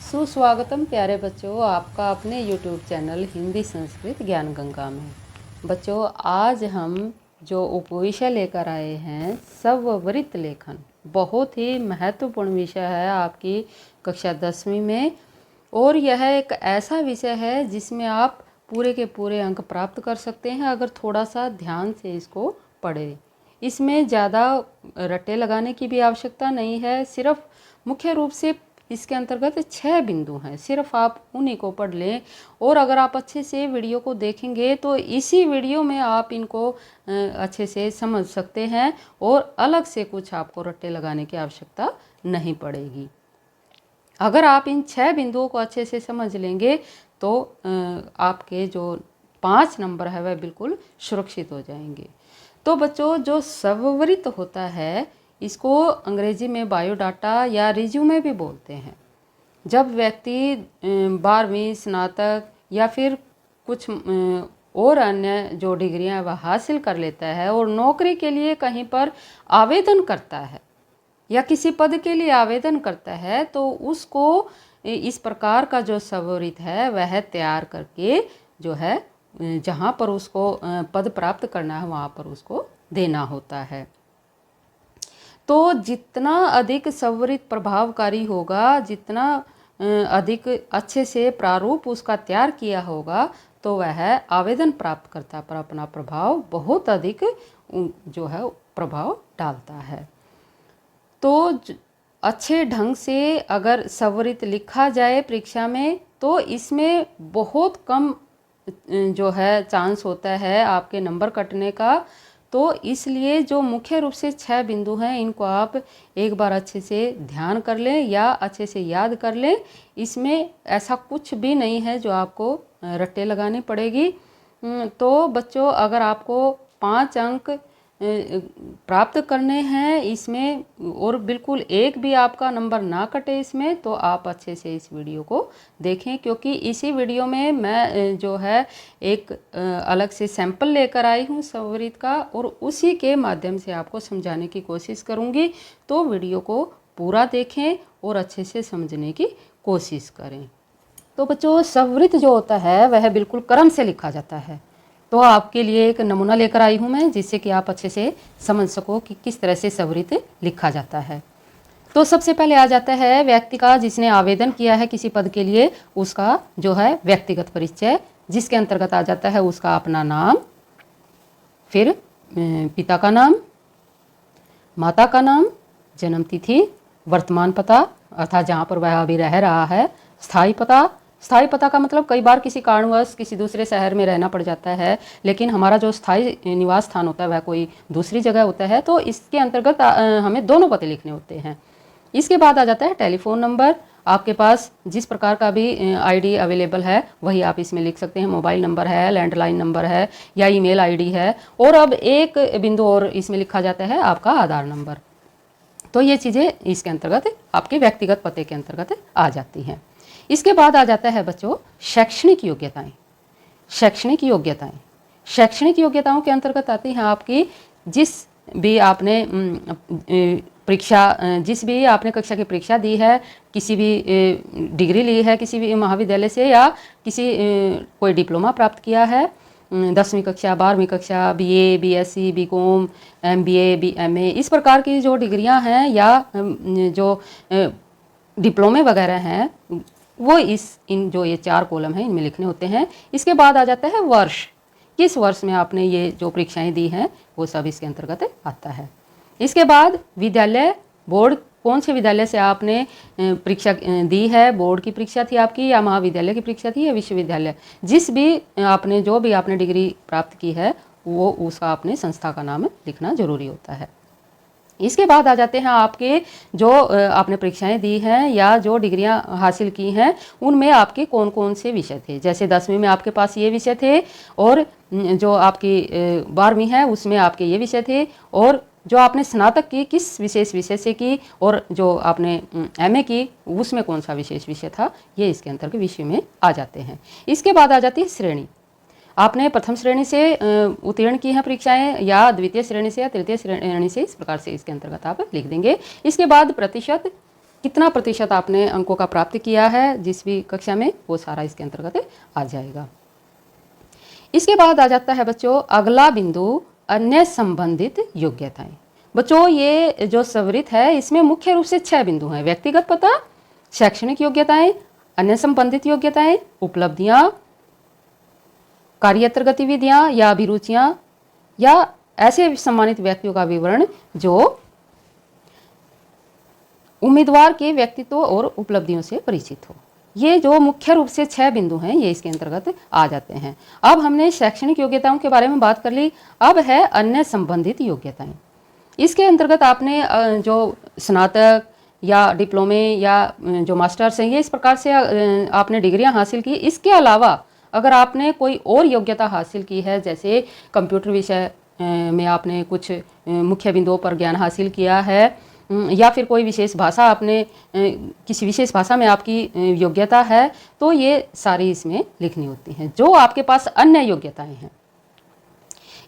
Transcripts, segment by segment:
सुस्वागतम प्यारे बच्चों, आपका अपने YouTube चैनल हिंदी संस्कृत ज्ञान गंगा में। बच्चों, आज हम जो उपविषय लेकर आए हैं स्ववृत्त लेखन, बहुत ही महत्वपूर्ण विषय है आपकी कक्षा 10वीं में। और यह एक ऐसा विषय है जिसमें आप पूरे के पूरे अंक प्राप्त कर सकते हैं अगर थोड़ा सा ध्यान से इसको पढ़ें। इसमें ज़्यादा रट्टे लगाने की भी आवश्यकता नहीं है, सिर्फ मुख्य रूप से इसके अंतर्गत 6 बिंदु हैं, सिर्फ आप उन्हीं को पढ़ लें। और अगर आप अच्छे से वीडियो को देखेंगे तो इसी वीडियो में आप इनको अच्छे से समझ सकते हैं और अलग से कुछ आपको रट्टे लगाने की आवश्यकता नहीं पड़ेगी। अगर आप इन 6 बिंदुओं को अच्छे से समझ लेंगे तो आपके जो 5 नंबर है वह बिल्कुल सुरक्षित हो जाएंगे। तो बच्चों, जो स्ववृत्त होता है इसको अंग्रेजी में बायोडाटा या रिज्यूमे भी बोलते हैं। जब व्यक्ति 12वीं स्नातक या फिर कुछ और अन्य जो डिग्रियां वह हासिल कर लेता है और नौकरी के लिए कहीं पर आवेदन करता है या किसी पद के लिए आवेदन करता है तो उसको इस प्रकार का जो स्ववृत्त है वह तैयार करके जो है जहाँ पर उसको पद प्राप्त करना है वहाँ पर उसको देना होता है। तो जितना अधिक स्ववृत्त प्रभावकारी होगा, जितना अधिक अच्छे से प्रारूप उसका तैयार किया होगा, तो वह आवेदन प्राप्तकर्ता पर अपना प्रभाव बहुत अधिक जो है प्रभाव डालता है। तो अच्छे ढंग से अगर स्ववृत्त लिखा जाए परीक्षा में तो इसमें बहुत कम जो है चांस होता है आपके नंबर कटने का। तो इसलिए जो मुख्य रूप से 6 बिंदु हैं इनको आप एक बार अच्छे से ध्यान कर लें या अच्छे से याद कर लें। इसमें ऐसा कुछ भी नहीं है जो आपको रट्टे लगाने पड़ेगी। तो बच्चों, अगर आपको 5 अंक प्राप्त करने हैं इसमें और बिल्कुल एक भी आपका नंबर ना कटे इसमें, तो आप अच्छे से इस वीडियो को देखें, क्योंकि इसी वीडियो में मैं जो है एक अलग से सैंपल लेकर आई हूँ स्ववृत्त का और उसी के माध्यम से आपको समझाने की कोशिश करूँगी। तो वीडियो को पूरा देखें और अच्छे से समझने की कोशिश करें। तो बच्चों, स्ववृत्त जो होता है वह बिल्कुल क्रम से लिखा जाता है। तो आपके लिए एक नमूना लेकर आई हूँ मैं, जिससे कि आप अच्छे से समझ सको कि किस तरह से स्ववृत्त लिखा जाता है। तो सबसे पहले आ जाता है व्यक्ति का, जिसने आवेदन किया है किसी पद के लिए, उसका जो है व्यक्तिगत परिचय, जिसके अंतर्गत आ जाता है उसका अपना नाम, फिर पिता का नाम, माता का नाम, जन्म तिथि, वर्तमान पता अर्थात जहाँ पर वह अभी रह रहा है, स्थायी पता। स्थायी पता का मतलब कई बार किसी कारणवश किसी दूसरे शहर में रहना पड़ जाता है, लेकिन हमारा जो स्थायी निवास स्थान होता है वह कोई दूसरी जगह होता है, तो इसके अंतर्गत हमें दोनों पते लिखने होते हैं। इसके बाद आ जाता है टेलीफोन नंबर। आपके पास जिस प्रकार का भी आईडी अवेलेबल है वही आप इसमें लिख सकते हैं। मोबाइल नंबर है, लैंडलाइन नंबर है या ईमेल आईडी है। और अब एक बिंदु और इसमें लिखा जाता है आपका आधार नंबर। तो ये चीज़ें इसके अंतर्गत आपके व्यक्तिगत पते के अंतर्गत आ जाती हैं। इसके बाद आ जाता है बच्चों शैक्षणिक योग्यताएं। शैक्षणिक योग्यताएं शैक्षणिक योग्यताओं के अंतर्गत आती हैं आपकी जिस भी आपने जिस भी आपने कक्षा की परीक्षा दी है, किसी भी डिग्री ली है किसी भी महाविद्यालय से, या किसी कोई डिप्लोमा प्राप्त किया है, 10वीं कक्षा, 12वीं कक्षा, BA, BSc, BCom, MBA, BMA, इस प्रकार की जो डिग्रियां हैं या जो डिप्लोमे वगैरह हैं वो इन जो ये 4 कॉलम हैं इनमें लिखने होते हैं। इसके बाद आ जाता है वर्ष, किस वर्ष में आपने ये जो परीक्षाएं दी हैं वो सब इसके अंतर्गत आता है। इसके बाद विद्यालय, बोर्ड, कौन से विद्यालय से आपने परीक्षा दी है, बोर्ड की परीक्षा थी आपकी या महाविद्यालय की परीक्षा थी या विश्वविद्यालय, जिस भी आपने जो भी आपने डिग्री प्राप्त की है वो उसका आपने संस्था का नाम लिखना जरूरी होता है। इसके बाद आ जाते हैं आपके जो आपने परीक्षाएं दी हैं या जो डिग्रियां हासिल की हैं उनमें आपके कौन कौन से विषय थे। जैसे 10वीं में आपके पास ये विषय थे और जो आपकी 12वीं है उसमें आपके ये विषय थे, और जो आपने स्नातक की किस विशेष विषय से की और जो आपने एमए की उसमें कौन सा विशेष विषय था, ये इसके अंतर्गत विषय में आ जाते हैं। इसके बाद आ जाती है श्रेणी। आपने प्रथम श्रेणी से उत्तीर्ण की हैं परीक्षाएं या द्वितीय श्रेणी से या तृतीय श्रेणी से, इस प्रकार से इसके अंतर्गत आप लिख देंगे। इसके बाद प्रतिशत, कितना प्रतिशत आपने अंकों का प्राप्त किया है जिस भी कक्षा में, वो सारा इसके अंतर्गत आ जाएगा। इसके बाद आ जाता है बच्चों अगला बिंदु, अन्य संबंधित योग्यताएं। बच्चों ये जो सवरित है इसमें मुख्य रूप से 6 बिंदु हैं। व्यक्तिगत पता, शैक्षणिक योग्यताएं, अन्य संबंधित योग्यताएं, उपलब्धियां, कार्येतर गतिविधियां या अभिरुचियां, या ऐसे सम्मानित व्यक्तियों का विवरण जो उम्मीदवार के व्यक्तित्व और उपलब्धियों से परिचित हो। ये जो मुख्य रूप से 6 बिंदु हैं ये इसके अंतर्गत आ जाते हैं। अब हमने शैक्षणिक योग्यताओं के बारे में बात कर ली, अब है अन्य संबंधित योग्यताएं। इसके अंतर्गत आपने जो स्नातक या डिप्लोमे या जो मास्टर्स हैं, ये इस प्रकार से आपने डिग्रियां हासिल की। इसके अलावा अगर आपने कोई और योग्यता हासिल की है, जैसे कंप्यूटर विषय में आपने कुछ मुख्य बिंदुओं पर ज्ञान हासिल किया है, या फिर कोई विशेष भाषा आपने किसी विशेष भाषा में आपकी योग्यता है, तो ये सारी इसमें लिखनी होती हैं जो आपके पास अन्य योग्यताएं हैं।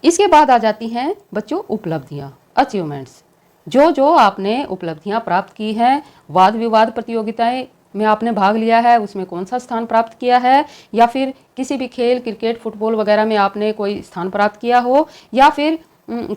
इसके बाद आ जाती हैं बच्चों उपलब्धियां, अचीवमेंट्स। जो आपने उपलब्धियां प्राप्त की हैं, वाद विवाद प्रतियोगिताएं में आपने भाग लिया है, उसमें कौन सा स्थान प्राप्त किया है, या फिर किसी भी खेल, क्रिकेट, फुटबॉल वगैरह में आपने कोई स्थान प्राप्त किया हो, या फिर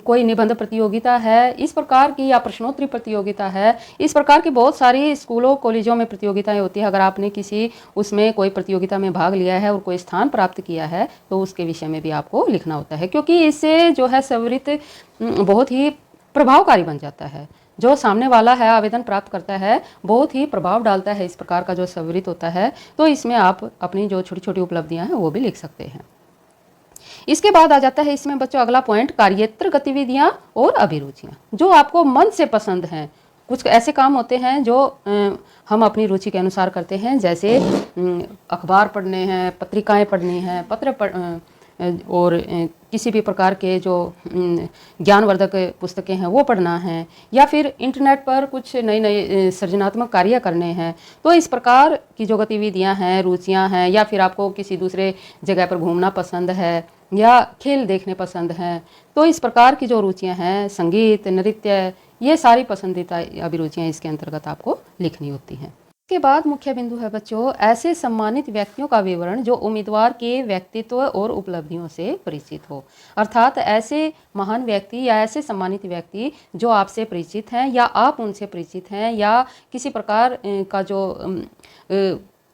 कोई निबंध प्रतियोगिता है इस प्रकार की, या प्रश्नोत्तरी प्रतियोगिता है, इस प्रकार की बहुत सारी स्कूलों कॉलेजों में प्रतियोगिताएं होती है। अगर आपने किसी उसमें कोई प्रतियोगिता में भाग लिया है और कोई स्थान प्राप्त किया है तो उसके विषय में भी आपको लिखना होता है, क्योंकि इससे जो है सवरित बहुत ही प्रभावकारी बन जाता है। जो सामने वाला है आवेदन प्राप्त करता है बहुत ही प्रभाव डालता है इस प्रकार का जो सवरित होता है। तो इसमें आप अपनी जो छोटी छोटी उपलब्धियां हैं वो भी लिख सकते हैं। इसके बाद आ जाता है इसमें बच्चों अगला पॉइंट, कार्येतर गतिविधियां और अभिरुचियां। जो आपको मन से पसंद हैं, कुछ ऐसे काम होते हैं जो हम अपनी रुचि के अनुसार करते हैं, जैसे अखबार पढ़ने हैं, पत्रिकाएं पढ़नी हैं, और किसी भी प्रकार के जो ज्ञानवर्धक पुस्तकें हैं वो पढ़ना है, या फिर इंटरनेट पर कुछ नए नए सृजनात्मक कार्य करने हैं। तो इस प्रकार की जो गतिविधियां हैं, रुचियां हैं, या फिर आपको किसी दूसरे जगह पर घूमना पसंद है या खेल देखने पसंद हैं, तो इस प्रकार की जो रुचियां हैं, संगीत, नृत्य, ये सारी पसंदीदा अभिरुचियां इसके अंतर्गत आपको लिखनी होती हैं। इसके बाद मुख्य बिंदु है बच्चों ऐसे सम्मानित व्यक्तियों का विवरण जो उम्मीदवार के व्यक्तित्व और उपलब्धियों से परिचित हो। अर्थात ऐसे महान व्यक्ति या ऐसे सम्मानित व्यक्ति जो आपसे परिचित हैं या आप उनसे परिचित हैं, या किसी प्रकार का जो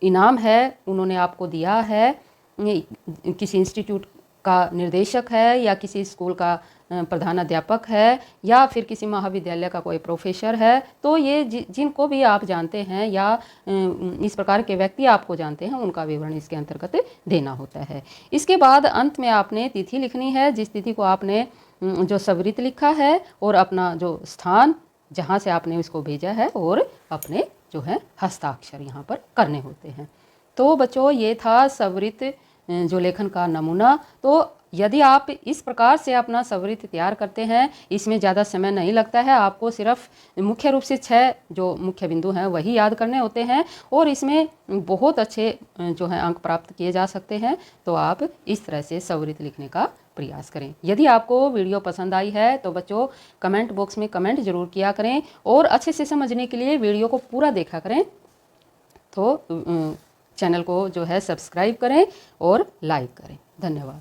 इनाम है उन्होंने आपको दिया है, किसी इंस्टीट्यूट का निर्देशक है, या किसी स्कूल का प्रधान अध्यापक है, या फिर किसी महाविद्यालय का कोई प्रोफेसर है, तो ये जिनको भी आप जानते हैं या इस प्रकार के व्यक्ति आपको जानते हैं, उनका विवरण इसके अंतर्गत देना होता है। इसके बाद अंत में आपने तिथि लिखनी है, जिस तिथि को आपने जो सवरित लिखा है, और अपना जो स्थान जहाँ से आपने उसको भेजा है, और अपने जो है हस्ताक्षर यहाँ पर करने होते हैं। तो बच्चों ये था सवरित जो लेखन का नमूना। तो यदि आप इस प्रकार से अपना सवरित तैयार करते हैं, इसमें ज़्यादा समय नहीं लगता है, आपको सिर्फ मुख्य रूप से 6 जो मुख्य बिंदु हैं वही याद करने होते हैं, और इसमें बहुत अच्छे जो है अंक प्राप्त किए जा सकते हैं। तो आप इस तरह से सवरित लिखने का प्रयास करें। यदि आपको वीडियो पसंद आई है तो बच्चों कमेंट बॉक्स में कमेंट जरूर किया करें, और अच्छे से समझने के लिए वीडियो को पूरा देखा करें। तो चैनल को जो है सब्सक्राइब करें और लाइक करें। धन्यवाद।